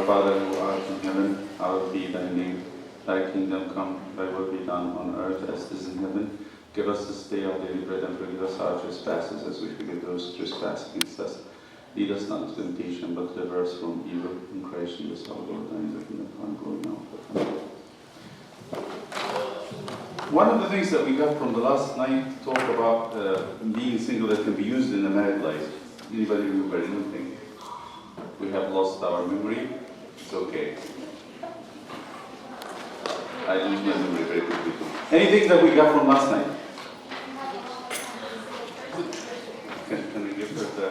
Father who art in heaven, hallowed be thy name. Thy kingdom come, thy will be done on earth as it is in heaven. Give us this day our daily bread, and forgive us our trespasses as we forgive those who trespass against us. Lead us not into temptation, but deliver us from evil. In Christ Jesus our Lord, thine is the kingdom, power, and glory now forever. One of the things that we got from the last night talk about being single that can be used in a married life. Anybody remember anything? We have lost our memory. It's okay. I lose my memory very quickly. Anything that we got from last night? Can we give her the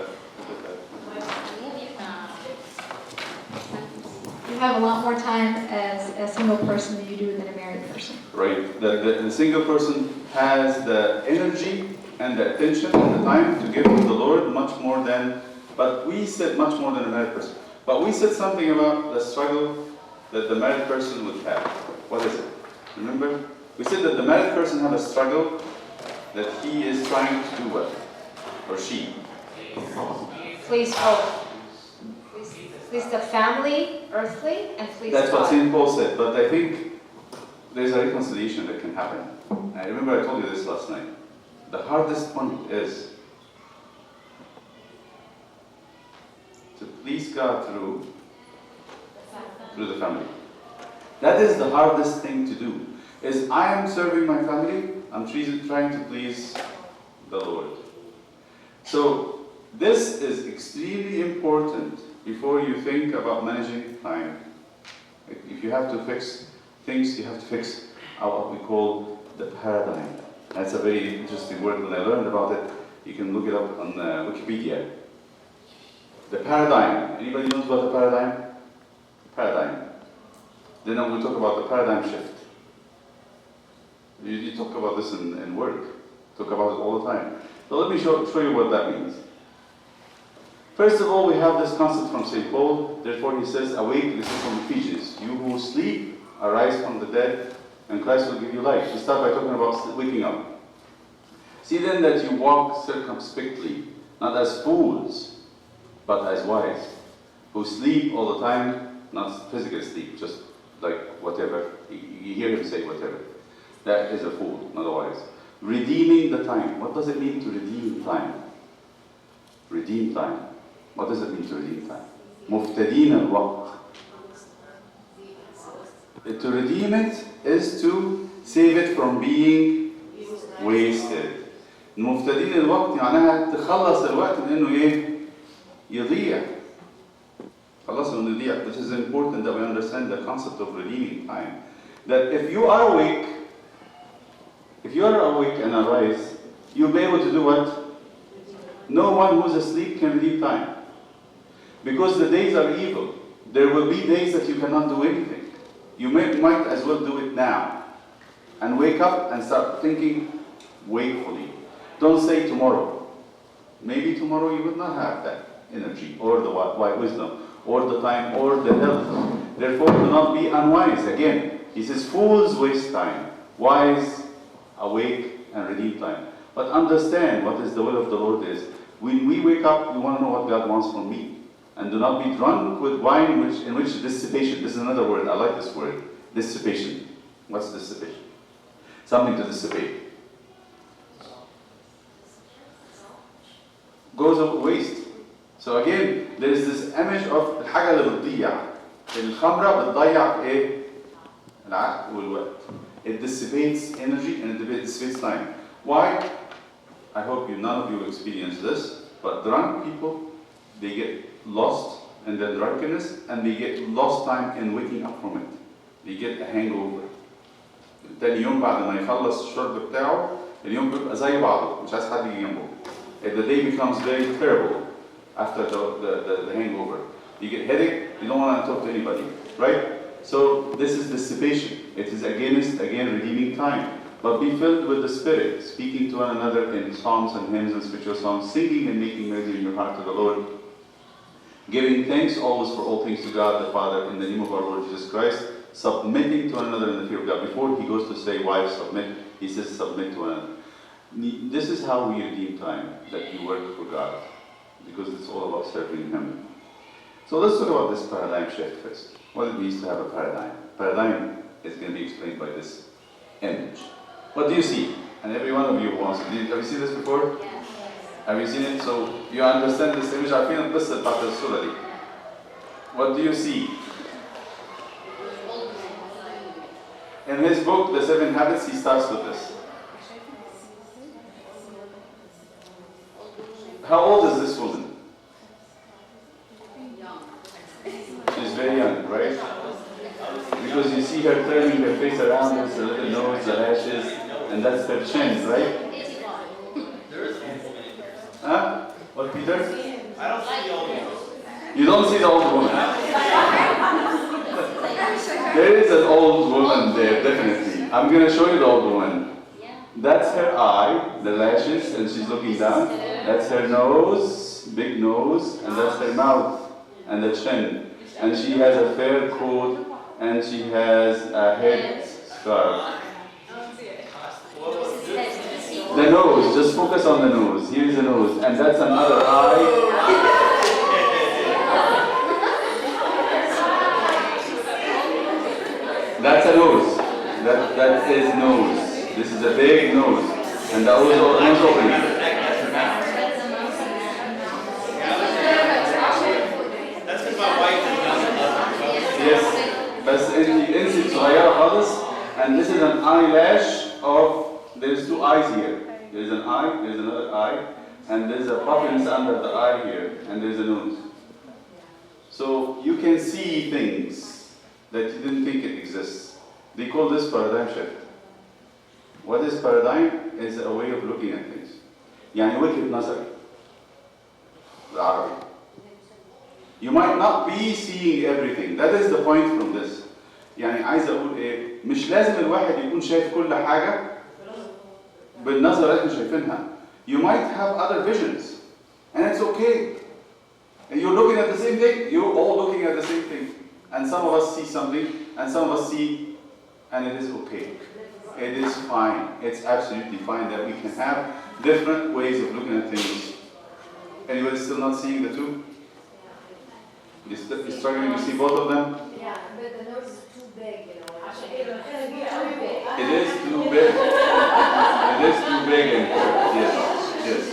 You have a lot more time as a single person than you do than a married person. Right. The single person has the energy and the attention and the time to give to the Lord much more than, but we said much more than a married person. But we said something about the struggle that the married person would have. What is it? Remember? We said that the married person has a struggle that he is trying to do what? Or she. Please hope. Please the family, earthly, and please That's God. what St. Paul said, but I think there's a reconciliation that can happen. I remember I told you this last night. The hardest point is to please God through the family. That is the hardest thing to do. Is I am serving my family, I'm trying to please the Lord. So this is extremely important before you think about managing time. If you have to fix things, you have to fix what we call the paradigm. That's a very interesting word. When I learned about it, you can look it up on Wikipedia. The paradigm. Anybody knows about the paradigm? Paradigm. Then we'll talk about the paradigm shift. You talk about this in work. Talk about it all the time. So let me show you what that means. First of all, we have this concept from St. Paul. Therefore, he says, awake, this is from Ephesians. You who sleep, arise from the dead, and Christ will give you life. We start by talking about waking up. See then that you walk circumspectly, not as fools, but as wise, who sleep all the time, not physical sleep, just like whatever. You hear him say whatever. That is a fool, not a wise. Redeeming the time. What does it mean to redeem time? Redeem time. What does it mean to redeem time? Muftadeen al-waqt. To redeem it is to save it from being wasted. المفتدين الوقت معناها تخلص الوقت من انه ايه؟ يضيع. خلصه انه يضيع. Which is important that we understand the concept of redeeming time. That if you are awake and arise, you'll be able to do what? No one who's asleep can redeem time. Because the days are evil. There will be days that you cannot do anything. You might as well do it now. And wake up and start thinking wakefully. Don't say tomorrow. Maybe tomorrow you will not have that energy, or the wise wisdom, or the time, or the health. Therefore, do not be unwise. Again, he says, fools waste time. Wise, awake, and redeem time. But understand what is the will of the Lord is. When we wake up, we want to know what God wants from me. And do not be drunk with wine in which dissipation. This is another word. I like this word. Dissipation. What's dissipation? Something to dissipate. Goes of waste. So again, there is this image of الحاجة اللي بتضيع. الخمرة بتضيع ايه؟ العقل والوقت. It dissipates energy and it dissipates time. Why? I hope none of you experience this, but drunk people, they get lost in their drunkenness and they get lost time in waking up from it. They get a hangover. تاني يوم بعد ما يخلص الشرب بتاعه اليوم بيبقى زي بعضه مش عايز حد يجي جنبه. The day becomes very terrible after the hangover. You get headache, you don't want to talk to anybody, right? So this is dissipation. It is against redeeming time. But be filled with the Spirit, speaking to one another in psalms and hymns and spiritual songs, singing and making melody in your heart to the Lord, giving thanks always for all things to God the Father in the name of our Lord Jesus Christ, submitting to one another in the fear of God. Before he goes to say, wives, submit, he says, submit to one another. This is how we redeem time, that you work for God, because it's all about serving Him. So let's talk about this paradigm shift first. What it means to have a paradigm. Paradigm is going to be explained by this image. What do you see? And every one of you wants. Have you seen this before? Yes. Have you seen it? So you understand this image. I feel القصة بتاعت الصورة دي. What do you see? In his book, The 7 Habits, he starts with this. How old is this woman? She's very young, right? Because you see her turning her face around with the little nose, the lashes, and that's her chin, right? Huh? What, Peter? I don't see the old one. You don't see the old woman. There is an old woman there, definitely. I'm going to show you the old woman. That's her eye, the lashes, and she's looking down. That's her nose, big nose, and that's her mouth and the chin. And she has a fair coat, and she has a head scarf. The nose, just focus on the nose. Here's the nose, and that's another eye. That's a nose. That is nose. This is a big nose, and the nose opening. That's because my wife is young. Yes, بس انت صغيرة خالص, and this is an eyelash of. There's two eyes here. There's an eye, there's another eye, and there's a puffiness under the eye here, and there's a nose. So you can see things that you didn't think it exists. They call this paradigm shift. What is paradigm? Is a way of looking at things. يعني وجهة نظر بالعربي. You might not be seeing everything. That is the point from this. يعني عايز اقول ايه؟ مش لازم الواحد يكون شايف كل حاجة بالنظرة اللي احنا شايفينها. You might have other visions, and it's okay. And you're looking at the same thing. You're all looking at the same thing, and some of us see something, and some of us see, and it is okay. It is fine. It's absolutely fine that we can have different ways of looking at things. Anybody still not seeing the two? You're struggling to see both of them? Yeah, but the nose is too big, you know. It is too big. It is too big and yes, yes.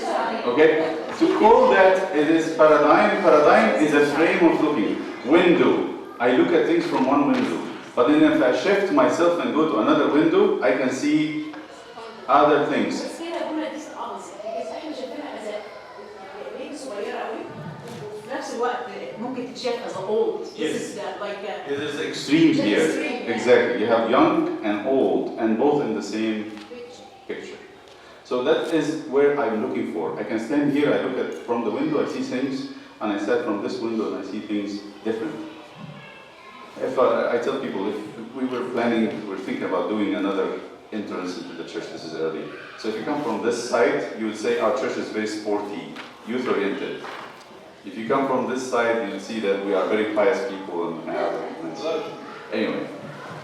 Okay? To call that it is paradigm. Paradigm is a frame of looking. Window. I look at things from one window. But then if I shift myself and go to another window, I can see other things. بس هنا الجمله دي خالص احنا شايفينها از بيبي صغيره قوي وفي نفس الوقت ممكن تتشاف as old. This is like It is extremes here. Exactly. You have young and old, and both in the same picture. So that is where I'm looking for. I can stand here, I look at from the window, I see things, and I stand from this window and I see things different. If I tell people, if we were planning, we're thinking about doing another entrance into the church. This is early. So if you come from this side, you would say our church is very sporty, youth-oriented. If you come from this side, you'll see that we are very pious people and have. Anyway,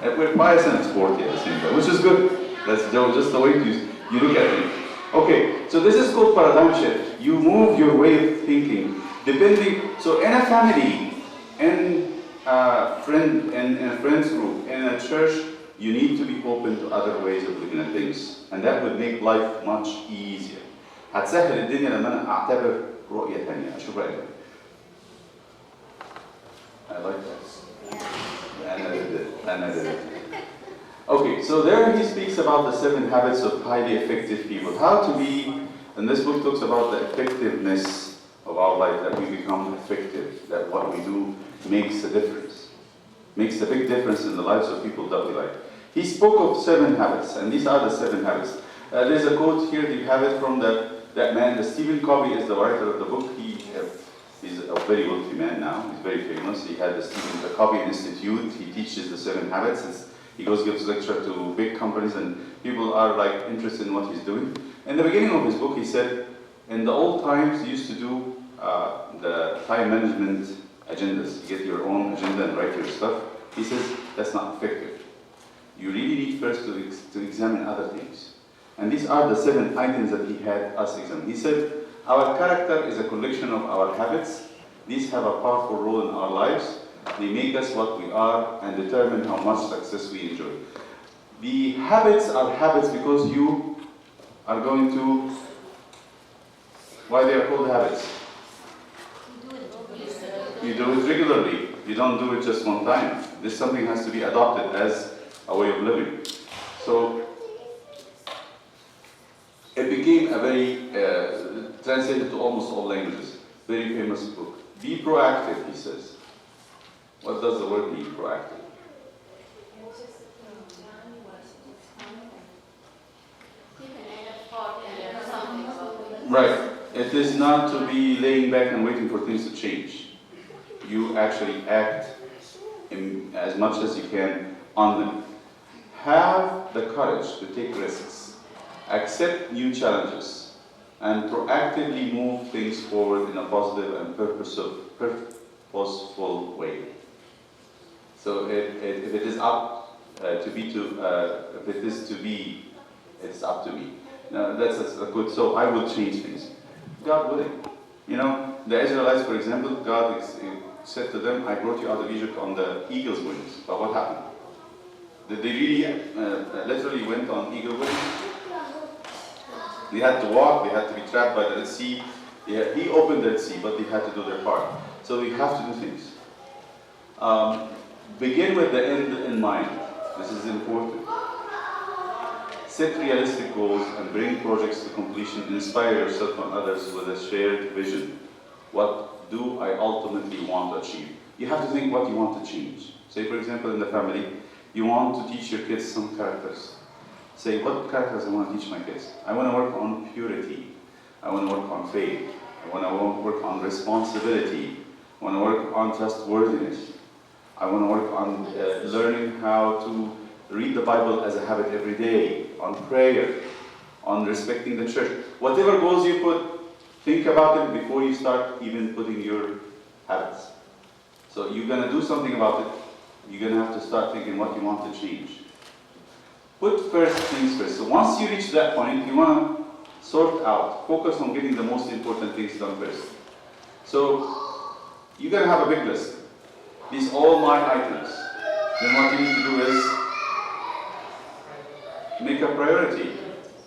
we're pious and sporty at the same time, which is good. That's just the way you look at it. Okay, so this is called paradigm shift. You move your way of thinking depending. So in a family, in a friend's group, in a church, you need to be open to other ways of looking at things, and that would make life much easier. هتسهل الدنيا لما أنا أعتبر رؤية ثانية. أشوف رأيك. I like that. And I did it. Okay, so there he speaks about the 7 habits of highly effective people. How to be, and this book talks about the effectiveness of our life, that we become effective, that what we do makes a difference. Makes a big difference in the lives of people that we like. He spoke of 7 habits, and these are the 7 habits. There's a quote here, you have it from that man, Stephen Covey is the writer of the book. He's a very wealthy man now, he's very famous. He had the Covey Institute, he teaches the 7 habits. He gives lecture to big companies, and people are like interested in what he's doing. In the beginning of his book, he said, in the old times, you used to do the time management agendas. You get your own agenda and write your stuff. He says, that's not effective. You really need first to examine other things. And these are the 7 items that he had us examine. He said, our character is a collection of our habits, These have a powerful role in our lives. They make us what we are and determine how much success we enjoy. The habits are habits because you are going to, why they are called habits? You do it regularly. You don't do it just one time. This something has to be adopted as a way of living. So it became a very, translated to almost all languages, very famous book. Be proactive, he says. What does the word mean, proactive? Right. It is not to be laying back and waiting for things to change. You actually act as much as you can on them. Have the courage to take risks, accept new challenges, and proactively move things forward in a positive and purposeful way. So if it is up if it is to be, it's up to me. Now that's a good. So I will change things, God willing. You know, the Israelites, for example, God said to them, "I brought you out of Egypt on the eagle's wings." But what happened? Did they really literally went on eagle wings? They had to walk. They had to be trapped by the Red Sea. He opened the Red Sea, but they had to do their part. So we have to do things. Begin with the end in mind. This is important. Set realistic goals and bring projects to completion. Inspire yourself and others with a shared vision. What do I ultimately want to achieve? You have to think what you want to change. Say, for example, in the family, you want to teach your kids some characters. Say, what characters I want to teach my kids? I want to work on purity. I want to work on faith. I want to work on responsibility. I want to work on trustworthiness. I want to work on learning how to read the Bible as a habit every day, on prayer, on respecting the church. Whatever goals you put, think about it before you start even putting your habits. So you're going to do something about it. You're going to have to start thinking what you want to change. Put first things first. So once you reach that point, you want to sort out, focus on getting the most important things done first. So you're going to have a big list. These are all my items. Then what you need to do is make a priority.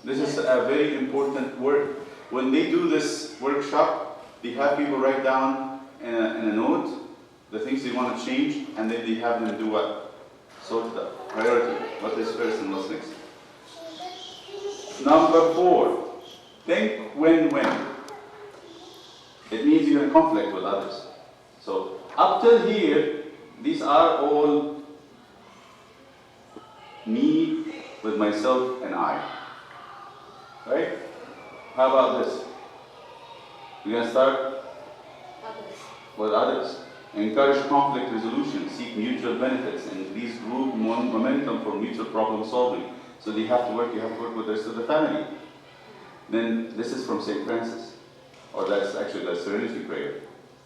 This is a very important work. When they do this workshop, they have people write down in a note the things they want to change, and then they have them do what? Sort the priority. What is first and what's next? Number 4, think win-win. It means you're in conflict with others. So up till here, these are all me with myself and I. Right? How about this? We're going to start with others. Encourage conflict resolution, seek mutual benefits, increase group momentum for mutual problem solving. So you have to work with the rest of the family. Then this is from St. Francis, or that's actually the Serenity Prayer.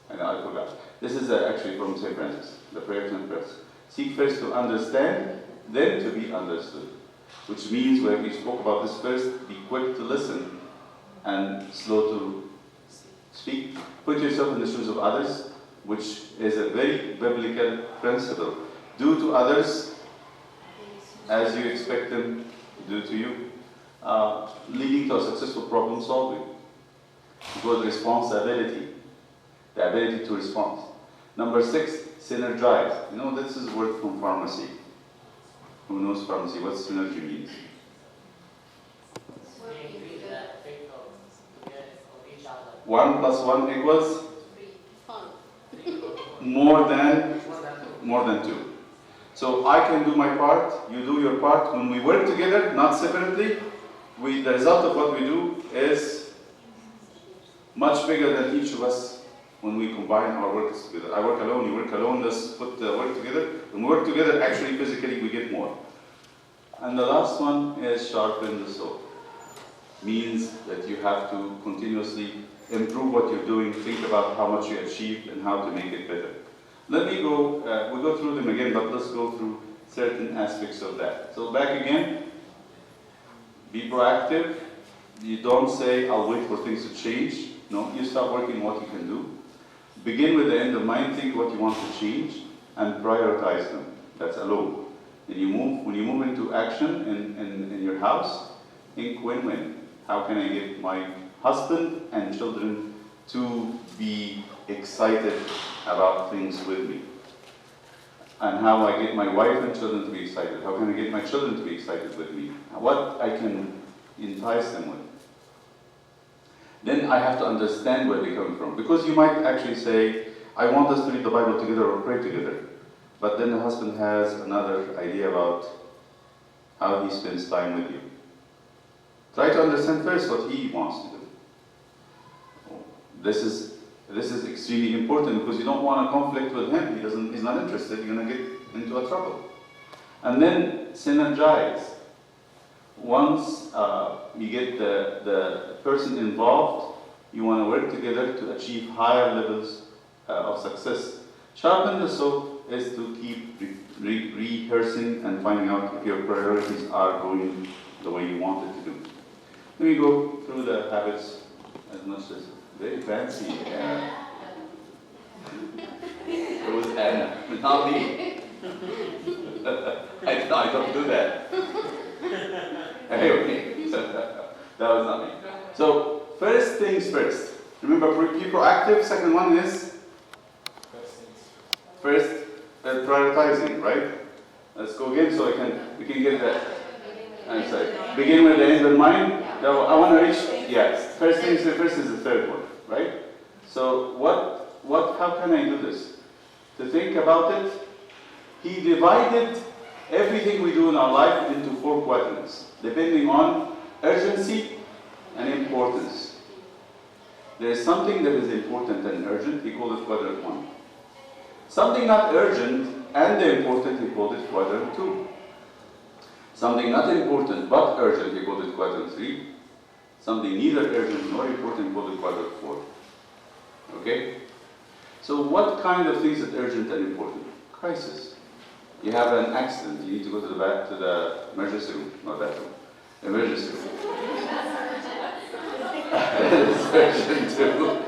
And I forgot. This is actually from St. Francis, the prayer to impress. Seek first to understand, then to be understood. Which means, when we spoke about this first, be quick to listen and slow to speak. Put yourself in the shoes of others, which is a very biblical principle. Do to others as you expect them to do to you, leading to a successful problem solving. Good responsibility, the ability to respond. Number 6, synergize. You know, this is a word from pharmacy. Who knows pharmacy? What synergy means? One plus one equals more than 2. So I can do my part, you do your part. When we work together, not separately, the result of what we do is much bigger than each of us when we combine our works together. I work alone, you work alone, let's put the work together. When we work together, actually physically we get more. And the last one is sharpen the sword. Means that you have to continuously improve what you're doing, think about how much you achieved and how to make it better. Let me go, we'll go through them again, but let's go through certain aspects of that. So back again, be proactive. You don't say, I'll wait for things to change. No, you start working what you can do. Begin with the end in mind, think what you want to change, and prioritize them. That's alone. Then when you move into action in your house, think win-win. How can I get my husband and children to be excited about things with me? And how I get my wife and children to be excited? How can I get my children to be excited with me? What I can entice them with? Then I have to understand where they're coming from. Because you might actually say, I want us to read the Bible together or pray together. But then the husband has another idea about how he spends time with you. Try to understand first what he wants to do. This is extremely important because you don't want a conflict with him. He's not interested. You're going to get into a trouble. And then synergize. Once you get the person involved, you want to work together to achieve higher levels of success. Sharpen the sword is to keep rehearsing and finding out if your priorities are going the way you want it to do. Let me go through the habits as much as very fancy. It was Anna, not me. I don't do that. Anyway, that was not me. So, first things first. Remember, be proactive. Second one is first prioritizing, right? Let's go again so we can get that. I'm sorry. Begin with the end in mind. Now, I want to reach. Yes. First things first is the third one, right? So, how can I do this? To think about it, he divided everything we do in our life into 4 quadrants, depending on urgency and importance. There is something that is important and urgent, he called it quadrant 1. Something not urgent and important, he called it quadrant 2. Something not important but urgent, he called it quadrant 3. Something neither urgent nor important, he called it quadrant 4. Okay? So what kind of things are urgent and important? Crisis. You have an accident, you need to go to the emergency room, not bathroom. Emergency room. It's urgent too.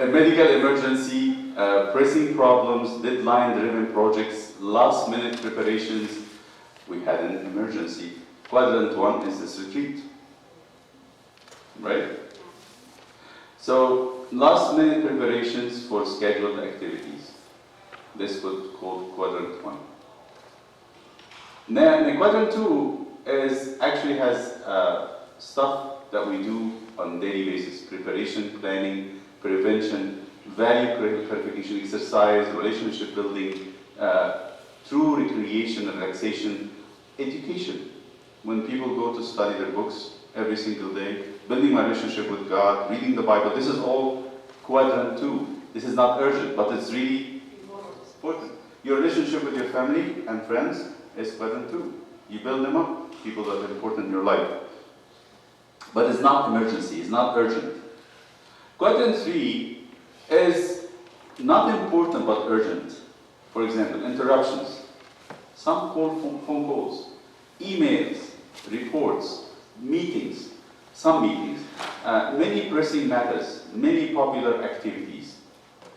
A medical emergency, pressing problems, deadline-driven projects, last-minute preparations. We had an emergency. Quadrant 1 is this retreat. Right? So, last-minute preparations for scheduled activities. This was called quadrant 1. Now, the quadrant 2 actually has stuff that we do on a daily basis: preparation, planning, prevention, value clarification, exercise, relationship building, true recreation and relaxation, education. When people go to study their books every single day, building my relationship with God, reading the Bible, this is all quadrant 2. This is not urgent, but it's really important. Your relationship with your family and friends is quadrant 2. You build them up, people that are important in your life. But it's not emergency, it's not urgent. Quadrant 3 is not important but urgent. For example, interruptions. Some phone calls, emails, reports, meetings, many pressing matters, many popular activities.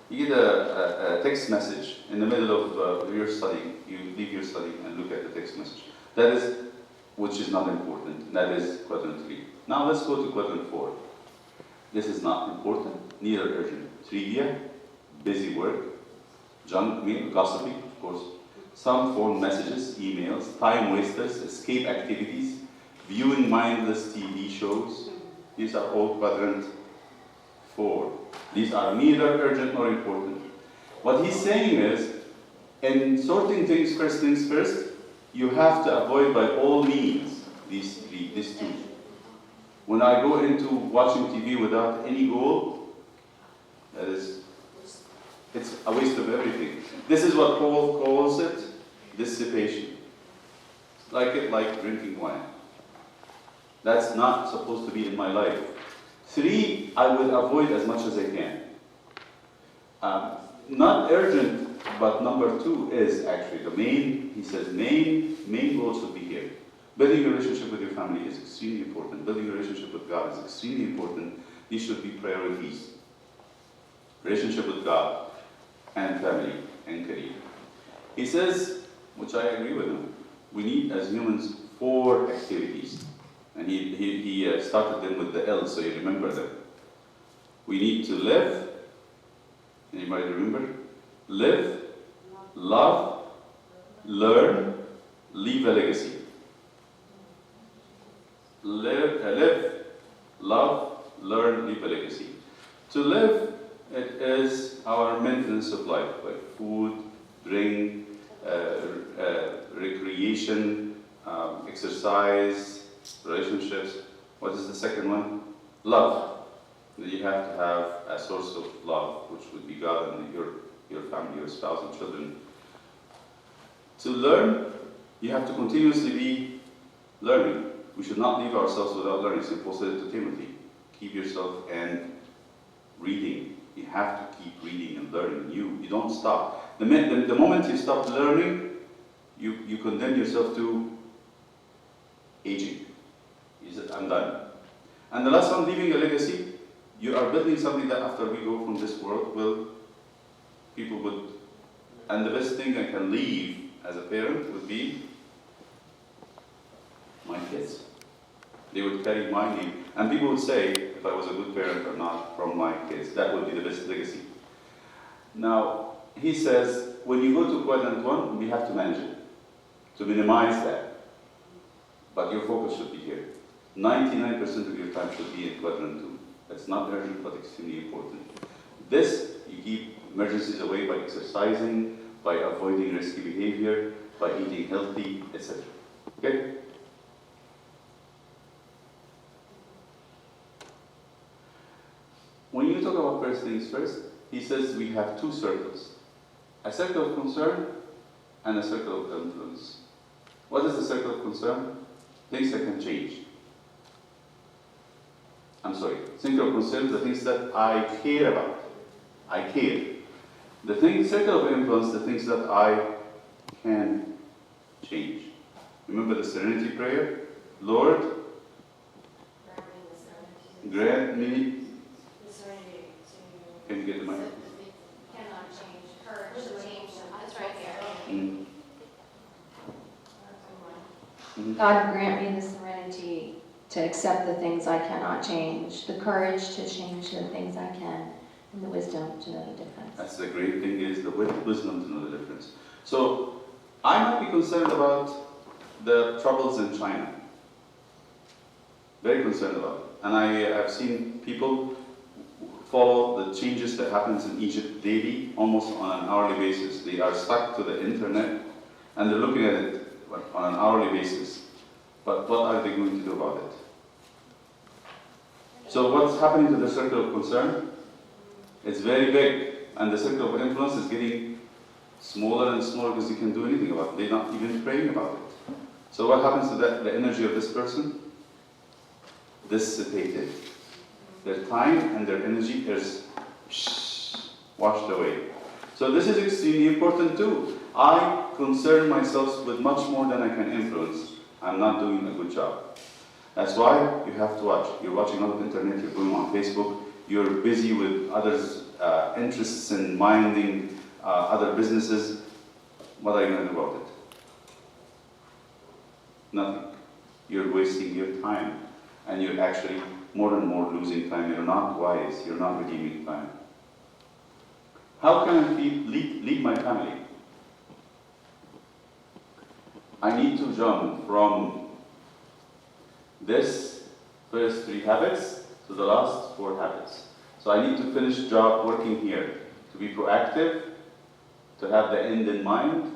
You get a text message in the middle of your study. You leave your study and look at the text message. That is, which is not important. That is quadrant 3. Now let's go to quadrant 4. This is not important, neither urgent. Trivia, busy work, junk mail, gossiping, of course. Some phone messages, emails, time wasters, escape activities, viewing mindless TV shows. These are all quadrant 4. These are neither urgent nor important. What he's saying is, in sorting things first, you have to avoid by all means these 2. When I go into watching TV without any goal, it's a waste of everything. This is what Paul calls it, dissipation. Like drinking wine. That's not supposed to be in my life. 3, I will avoid as much as I can. Not urgent, but number 2 is actually the main. He says main goal should be here. Building a relationship with your family is extremely important. Building a relationship with God is extremely important. These should be priorities. relationship with God, and family and career. He says, which I agree with him, we need as humans 4 activities. And he started them with the L, so you remember them. We need to live. Anybody remember? Live, love, learn, leave a legacy. Live, love, learn, leave a legacy. To live, it is our maintenance of life, like food, drink, recreation, exercise, relationships. What is the second one? Love. You have to have a source of love, which would be God and your family, your spouse and children. To learn, you have to continuously be learning. We should not leave ourselves without learning. St. Paul said it to Timothy. Keep yourself and reading. You have to keep reading and learning. You don't stop. The moment you stop learning, you condemn yourself to aging. You said, I'm done. And the last one, leaving a legacy. You are building something that after we go from this world, people would, and the best thing I can leave as a parent would be my kids. They would carry my name. And people would say, if I was a good parent or not, from my kids, that would be the best legacy. Now, he says, when you go to quadrant 1, we have to manage it, to minimize that. But your focus should be here. 99% of your time should be in quadrant 2. That's not urgent, but extremely important. This, you keep emergencies away by exercising, by avoiding risky behavior, by eating healthy, etc. Okay? When you talk about first things first, he says we have 2 circles. A circle of concern and a circle of influence. What is the circle of concern? Things that can change. Circle of concern, the things that I care about. I care. Circle of influence, the things that I can change. Remember the serenity prayer? Lord, grant me. Can you get the mic? Cannot change, courage to change them, that's right there. God grant me the serenity to accept the things I cannot change, the courage to change the things I can, and the wisdom to know the difference. That's the great thing, is the wisdom to know the difference. So, I might be concerned about the troubles in China. Very concerned about it. And I have seen people follow the changes that happens in Egypt daily, almost on an hourly basis. They are stuck to the internet, and they're looking at it on an hourly basis. But what are they going to do about it? So what's happening to the circle of concern? It's very big, and the circle of influence is getting smaller and smaller because you can't do anything about it. They're not even praying about it. So what happens to the energy of this person? Dissipated. Their time and their energy is washed away. So this is extremely important too. I concern myself with much more than I can influence. I'm not doing a good job. That's why you have to watch. You're watching on the internet, you're going on Facebook, you're busy with others' interests and minding other businesses. What are you going to do about it? Nothing. You're wasting your time. And you're actually more and more losing time. You're not wise. You're not redeeming time. How can I lead my family? I need to jump from this first 3 habits to the last 4 habits. So I need to finish working here, to be proactive, to have the end in mind,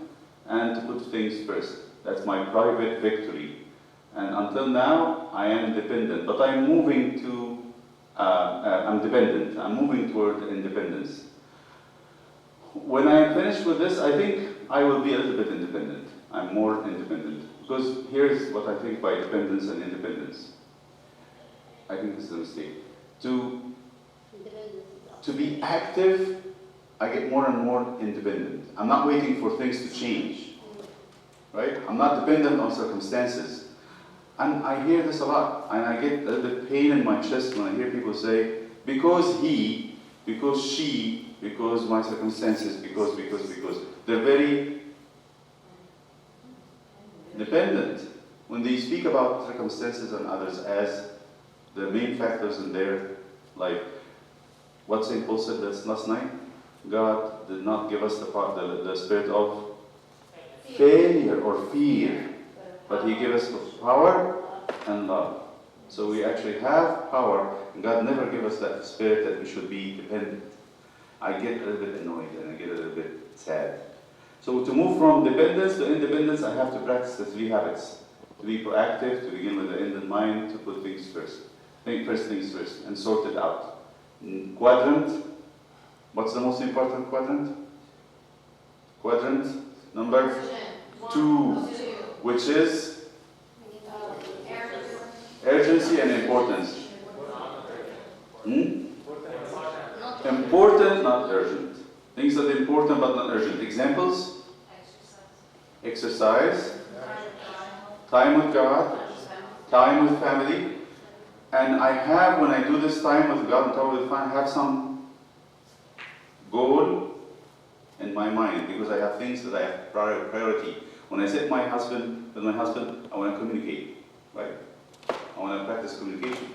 and to put things first. That's my private victory. And until now, I am dependent, but I'm moving to, I'm dependent. I'm moving toward independence. When I finish with this, I think I will be a little bit independent. I'm more independent. Because here's what I think by dependence and independence. I think this is a mistake. To be active, I get more and more independent. I'm not waiting for things to change. Right? I'm not dependent on circumstances. And I hear this a lot, and I get a little bit pain in my chest when I hear people say, because he, because she because my circumstances, because. They're very dependent. When they speak about circumstances and others as the main factors in their life, what St. Paul said last night, God did not give us the spirit of failure or fear, but He gave us power and love. So we actually have power, and God never gave us that spirit that we should be dependent. I get a little bit annoyed and I get a little bit sad. So to move from dependence to independence, I have to practice the 3 habits. To be proactive, to begin with the end in mind, to put things first. Think first things first, and sort it out. Quadrant. What's the most important quadrant? Quadrant number 2, which is urgency and importance. Important, not urgent. Things that are important but not urgent. Examples? Exercise, time with God, time with family. And I have, when I do this time with God and time with family, I have some goal in my mind, because I have things that I have priority. When I sit with my husband, I want to communicate, right? I want to practice communication.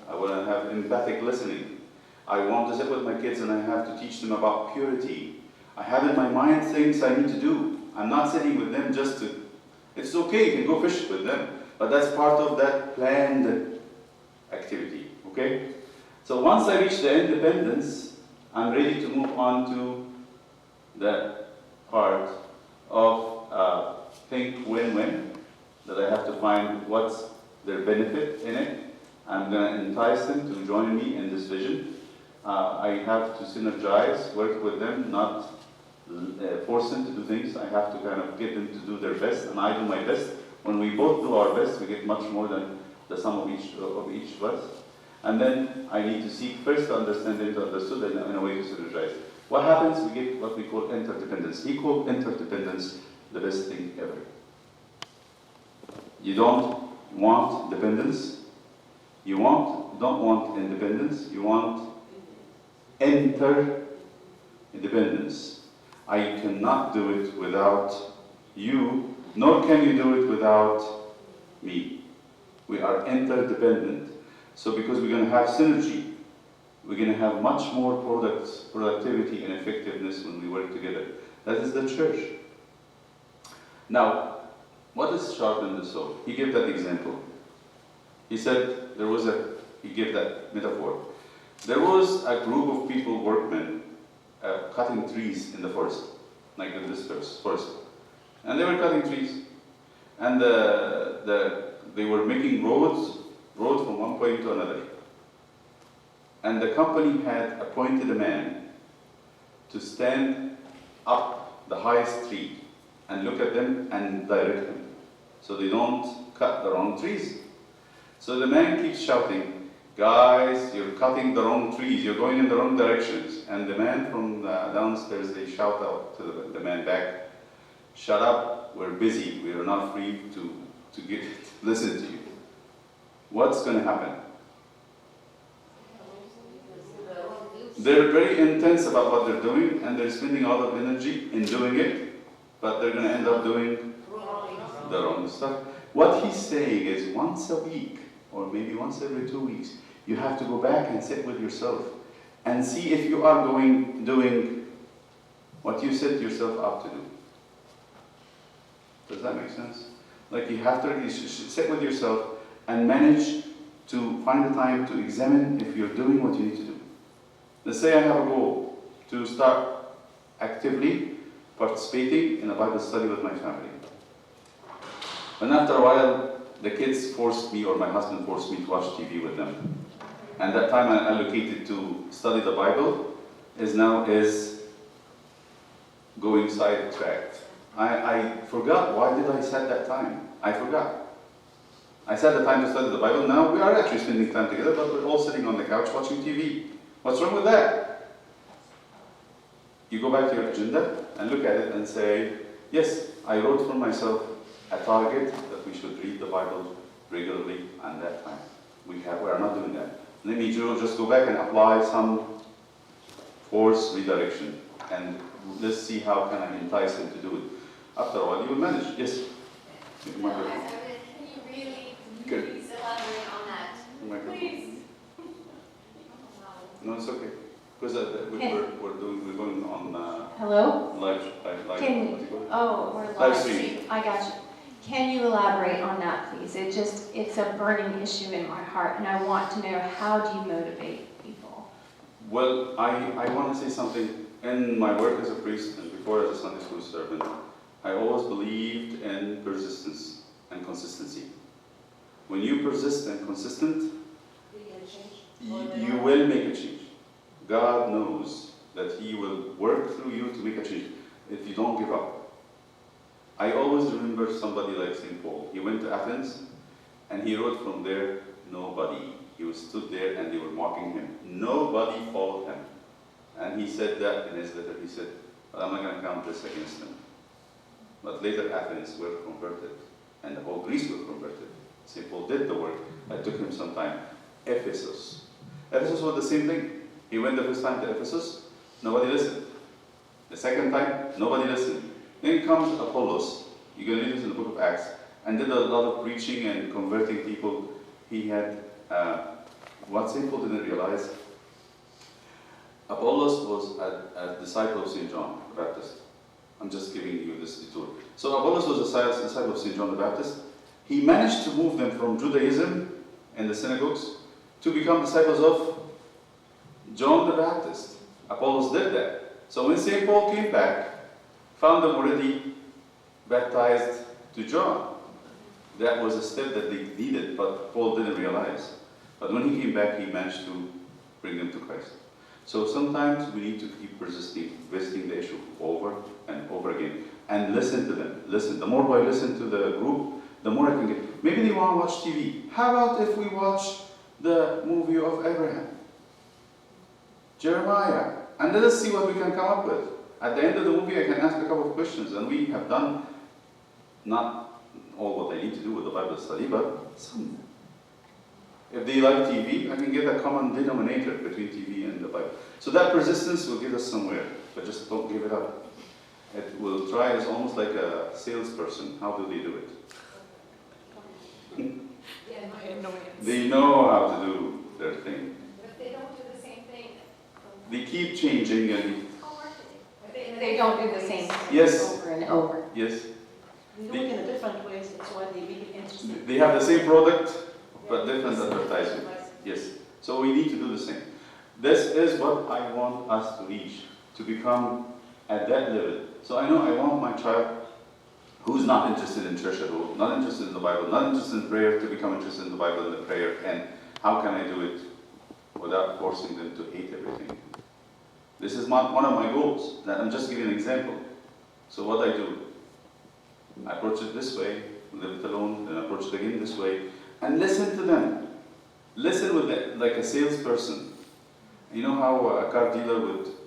I want to have empathic listening. I want to sit with my kids and I have to teach them about purity. I have in my mind things I need to do. I'm not sitting with them just to, it's okay, you can go fish with them, but that's part of that planned activity, okay? So once I reach the independence, I'm ready to move on to the part of think win-win, that I have to find what's their benefit in it. I'm going to entice them to join me in this vision. I have to synergize, work with them, not force them to do things. I have to kind of get them to do their best, and I do my best. When we both do our best, we get much more than the sum of each of us. And then I need to seek first to understand them, to understand, and in a way to synergize. What happens? We get what we call interdependence. He called interdependence the best thing ever. You don't want dependence. You don't want independence. You want interdependence. I cannot do it without you, nor can you do it without me. We are interdependent. So because we're going to have synergy, we're going to have much more productivity and effectiveness when we work together. That is the church. Now, what is sharpen the soul? He gave that example. He said he gave that metaphor. There was a group of people, workmen, cutting trees in the forest, like in this forest. And they were cutting trees. And they were making roads from one point to another. And the company had appointed a man to stand up the highest tree and look at them and direct them, so they don't cut the wrong trees. So the man keeps shouting, "Guys, you're cutting the wrong trees, you're going in the wrong directions." And the man from downstairs, they shout out to the man back, "Shut up, we're busy, we are not free to listen to you." What's going to happen? They're very intense about what they're doing, and they're spending a lot of energy in doing it, but they're going to end up doing the wrong stuff. What he's saying is once a week, or maybe once every 2 weeks, you have to go back and sit with yourself and see if you are doing what you set yourself up to do. Does that make sense? Like you should sit with yourself and manage to find the time to examine if you're doing what you need to do. Let's say I have a goal to start actively participating in a Bible study with my family. And after a while, the kids forced me, or my husband forced me to watch TV with them. And that time I allocated to study the Bible is going sidetracked. I forgot. Why did I set that time? I forgot. I set the time to study the Bible. Now we are actually spending time together, but we're all sitting on the couch watching TV. What's wrong with that? You go back to your agenda and look at it and say, yes, I wrote for myself a target that we should read the Bible regularly and that time. We are not doing that. Let me just go back and apply some force redirection, and let's see how can I entice him to do it. After a while, you will manage. Yes? No, can you really, Good. please elaborate on that? Please. No, it's okay. Because we're going on Hello? live, what do Can, you call it? oh, we're Live live stream. stream. I got you. Can you elaborate on that, please? It's a burning issue in my heart, and I want to know, how do you motivate people? Well, I want to say something. In my work as a priest and before as a Sunday school servant, I always believed in persistence and consistency. When you persist and consistent, you will make a change. God knows that He will work through you to make a change if you don't give up. I always remember somebody like St. Paul. He went to Athens and he wrote from there, nobody. He was stood there and they were mocking him. Nobody followed him. And he said that in his letter. He said, well, I'm not going to count this against them. But later Athens were converted and the whole Greece were converted. St. Paul did the work. It took him some time. Ephesus. Ephesus was the same thing. He went the first time to Ephesus, nobody listened. The second time, nobody listened. Then comes Apollos. You can read this in the book of Acts. And did a lot of preaching and converting people. He had, what St. Paul didn't realize, Apollos was a disciple of St. John the Baptist. I'm just giving you this detour. So Apollos was a disciple of St. John the Baptist. He managed to move them from Judaism and the synagogues to become disciples of John the Baptist. Apollos did that. So when St. Paul came back, found them already baptized to John. That was a step that they needed, but Paul didn't realize. But when he came back, he managed to bring them to Christ. So sometimes we need to keep persisting, visiting the issue over and over again, and listen to them. Listen. The more I listen to the group, the more I can get. Maybe they want to watch TV. How about if we watch the movie of Abraham, Jeremiah, and let us see what we can come up with. At the end of the movie, I can ask a couple of questions, and we have done not all what I need to do with the Bible study, but some. If they like TV, I can get a common denominator between TV and the Bible. So that persistence will get us somewhere, but just don't give it up. It will try as almost like a salesperson. How do they do it? They know how to do their thing. But they don't do the same thing. They keep changing and They don't do the same thing Yes. over and over. yes, They do it in a different ways, that's why they make it interesting. they have the same product but different advertising. Yes. So we need to do the same. This is what I want us to reach, to become at that level. So I know I want my child who's not interested in church at all, not interested in the Bible, not interested in prayer, to become interested in the Bible and the prayer. And how can I do it without forcing them to hate everything? This is one of my goals. I'm just giving an example. So what I do, I approach it this way, leave it alone, then approach it again this way, and listen to them. Listen with them, like a salesperson. You know how a car dealer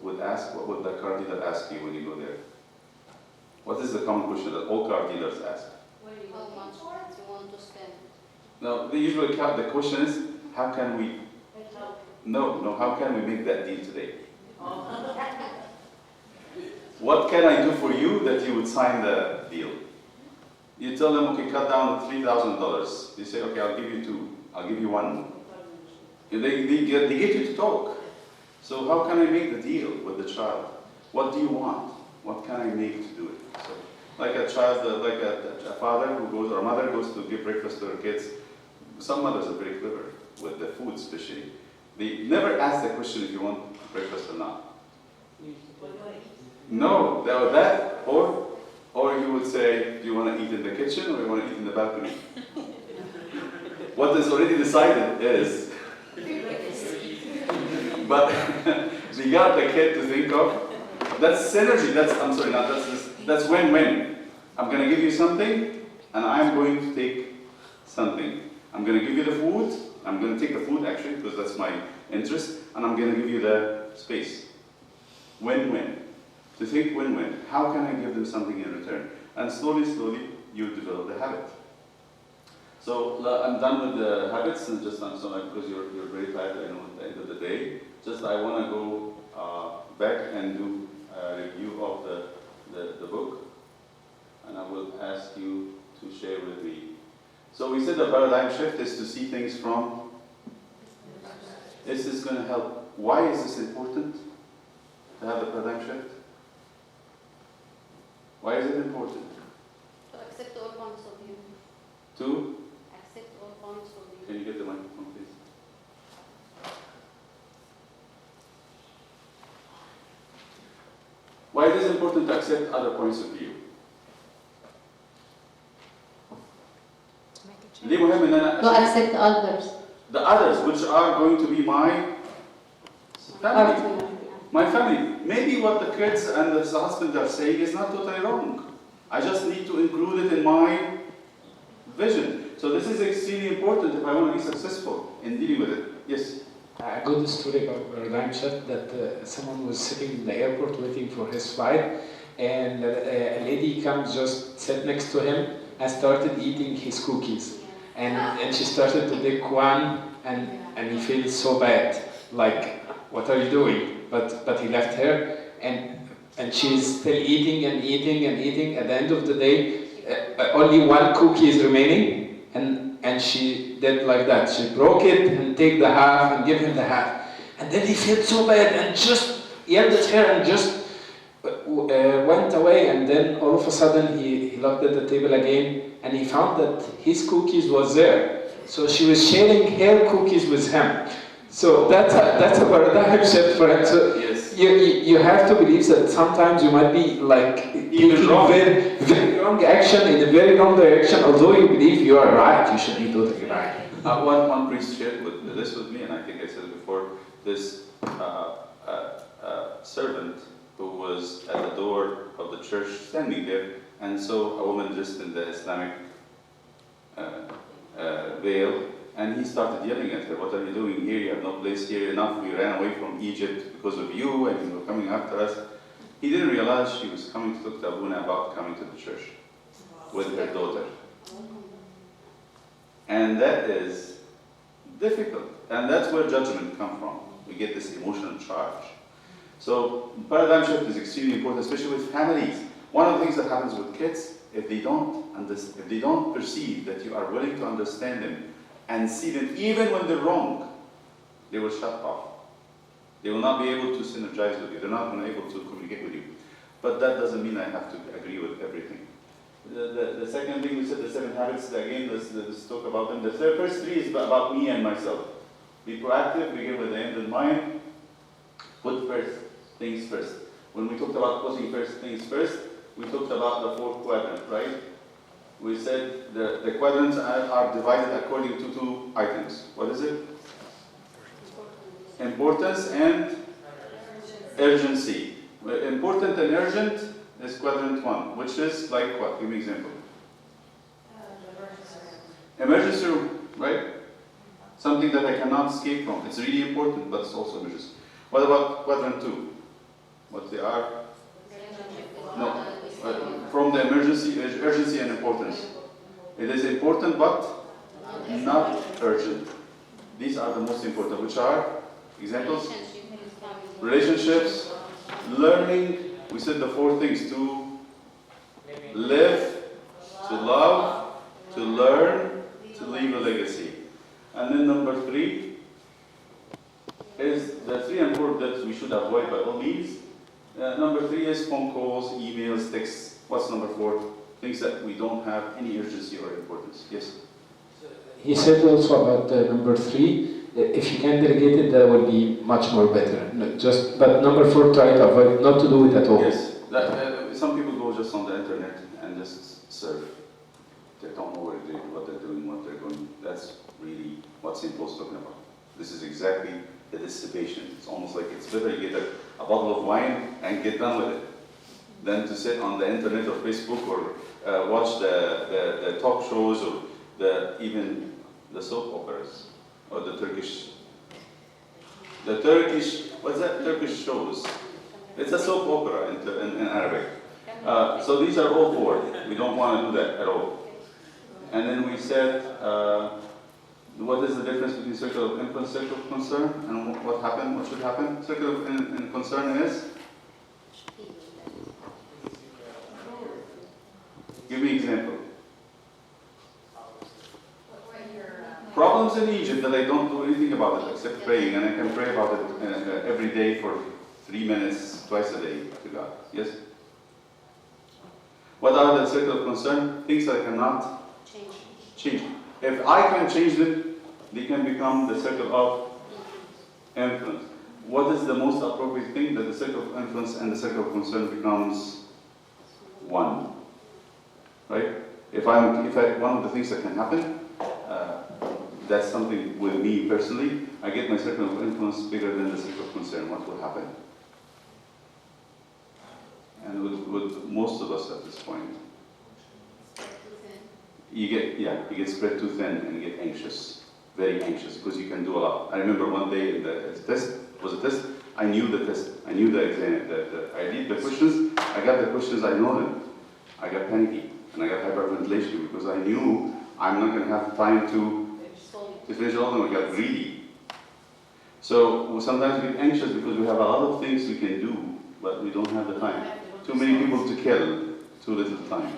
would ask, what would the car dealer ask you when you go there? What is the common question that all car dealers ask? How much do you want to spend? No, the question is, how can we, how can we make that deal today? What can I do for you that you would sign the deal? You tell them, okay, cut down $3,000. They say, okay, I'll give you two. I'll give you one. They get you to talk. So how can I make the deal with the child? What do you want? What can I make to do it? So, like a child, like a father who goes, or a mother goes to give breakfast to her kids. Some mothers are very clever with the food, especially. They never ask the question if you want breakfast or not. No, that, or you would say, do you want to eat in the kitchen or you want to eat in the balcony? What is already decided is, but they got the kid to think of. That's synergy. That's win-win. I'm going to give you something, and I'm going to take something. I'm going to give you the food. I'm going to take the food, actually, because that's my interest, and I'm going to give you the space. Win-win. To think win-win. How can I give them something in return? And slowly, you develop the habit. So I'm done with the habits, and just because you're very tired, I know at the end of the day. Just I want to go back and do a review of the book, and I will ask you to share with me. So we said the paradigm shift is to see things from, this is going to help. Why is this important to have the paradigm shift? Why is it important? To accept all points of view. To, Accept all points of view. can you get the microphone please? Why it is important to accept other points of view? ليه مهم ان انا To accept others. the others which are going to be my family. My family. Maybe what the kids and the husband are saying is not totally wrong. I just need to include it in my vision. So this is extremely important if I want to be successful in dealing with it. Yes. A good story about paradigm shift that someone was sitting in the airport waiting for his flight, and a lady comes just sit next to him and started eating his cookies, and she started to take one, and he feels so bad, like, what are you doing? But he left her, and she's still eating and eating and eating. At the end of the day, only one cookie is remaining, and she did like that. She broke it and take the half and give him the half. And then he felt so bad and just yelled at her and just went away. And then all of a sudden he looked at the table again and he found that his cookies was there. So she was sharing her cookies with him. So that's a paradigm shift for him. So Yes. you have to believe that sometimes you might be like taking wrong. very wrong action in a very wrong direction. Although you believe you are right, you should be totally right. One priest shared this with me, and I think I said it before. This servant who was at the door of the church standing there, and so a woman dressed in the Islamic veil, and he started yelling at her, "What are you doing here? You have no place here. Enough. We ran away from Egypt because of you, and you were coming after us." He didn't realize she was coming to talk to Abuna about coming to the church with her daughter. And that is difficult. And that's where judgment comes from. We get this emotional charge. So paradigm shift is extremely important, especially with families. One of the things that happens with kids, if they don't perceive that you are willing to understand them and see them even when they're wrong, they will shut off. They will not be able to synergize with you. They're not able to communicate with you. But that doesn't mean I have to agree with everything. The second thing we said, the 7 habits, again, let's talk about them. The first 3 is about me and myself. Be proactive, begin with the end in mind, put first things first. When we talked about putting first things first, we talked about the 4 quadrants, right? We said the quadrants are divided according to 2 items. What is it? Importance and urgency. Important and urgent is quadrant 1, which is like what? Give me an example. Emergency room, right? Something that I cannot escape from. It's really important, but it's also emergency. What about quadrant 2? What they are? No. From the urgency and importance. It is important, but not urgent. These are the most important, which are examples. Relationships, learning. We said the 4 things: to live, to love, to learn, to leave a legacy. And then number 3 is the 3 and 4 that we should avoid by all means. Number 3 is phone calls, emails, texts. What's number 4? Things that we don't have any urgency or importance. Yes? He said also about number 3, if you can delegate it, that would be much more better. But number 4, try to avoid, not to do it at all. Yes. Some people go just on the internet and just surf. They don't know what they're doing, what they're doing. That's really what St. Paul's talking about. This is exactly the dissipation. It's almost like it's better you get a bottle of wine and get done with it than to sit on the internet or Facebook or watch the talk shows or even the soap operas or the Turkish, what's that? Turkish shows. It's a soap opera in Arabic. So these are all 4. We don't want to do that at all. And then we said What is the difference between circle of influence, circle of concern, and what happened? What should happen? Circle of in concern is. Give me an example. Problems in Egypt that I don't do anything about it except praying, and I can pray about it every day for 3 minutes, twice a day to God. Yes? What are the circle of concern? Things that I cannot change. If I can change them, they can become the circle of influence. What is the most appropriate thing? That the circle of influence and the circle of concern becomes one. Right? One of the things that can happen, that's something with me personally, I get my circle of influence bigger than the circle of concern. What will happen? And with most of us at this point, you get spread too thin and you get anxious, very anxious, because you can do a lot. I remember one day in the test, I knew the test, I knew the exam, I read the questions, I got the questions, I know them. I got panicky and I got hyperventilation because I knew I'm not going to have time to finish all of them. I got greedy. So sometimes we get anxious because we have a lot of things we can do, but we don't have the time. Too many people to kill, too little time.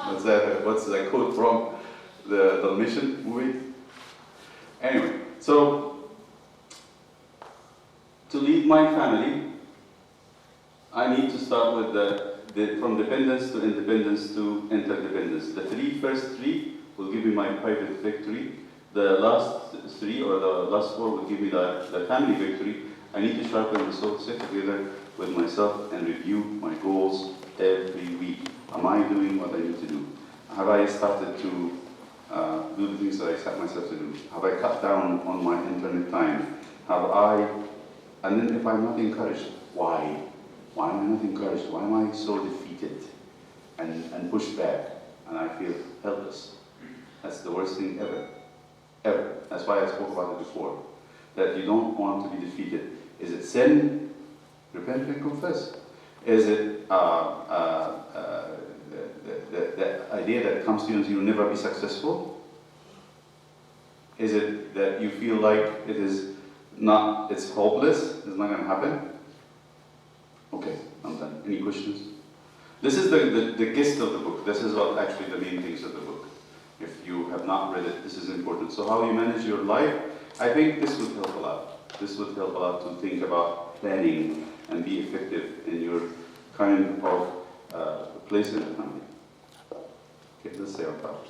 What's that quote from the Mission movie? Anyway, so to lead my family, I need to start with from dependence to independence to interdependence. The first three will give me my private victory. The last three or the last four will give me the family victory. I need to sharpen the soul, sit together with myself and review my goals every week. Am I doing what I need to do? Have I started to do the things that I set myself to do? Have I cut down on my internet time? And then if I'm not encouraged, why? Why am I not encouraged? Why am I so defeated and pushed back and I feel helpless? That's the worst thing ever. Ever. That's why I spoke about it before. That you don't want to be defeated. Is it sin? Repent and confess. Is it the idea that comes to you and you'll never be successful? Is it that you feel like it's hopeless, it's not going to happen? Okay, I'm done. Any questions? This is the gist of the book. This is what actually the main things of the book. If you have not read it, this is important. So how you manage your life, I think this would help a lot. This would help a lot to think about planning and be effective in your kind of place in the family. Okay, let's say our part.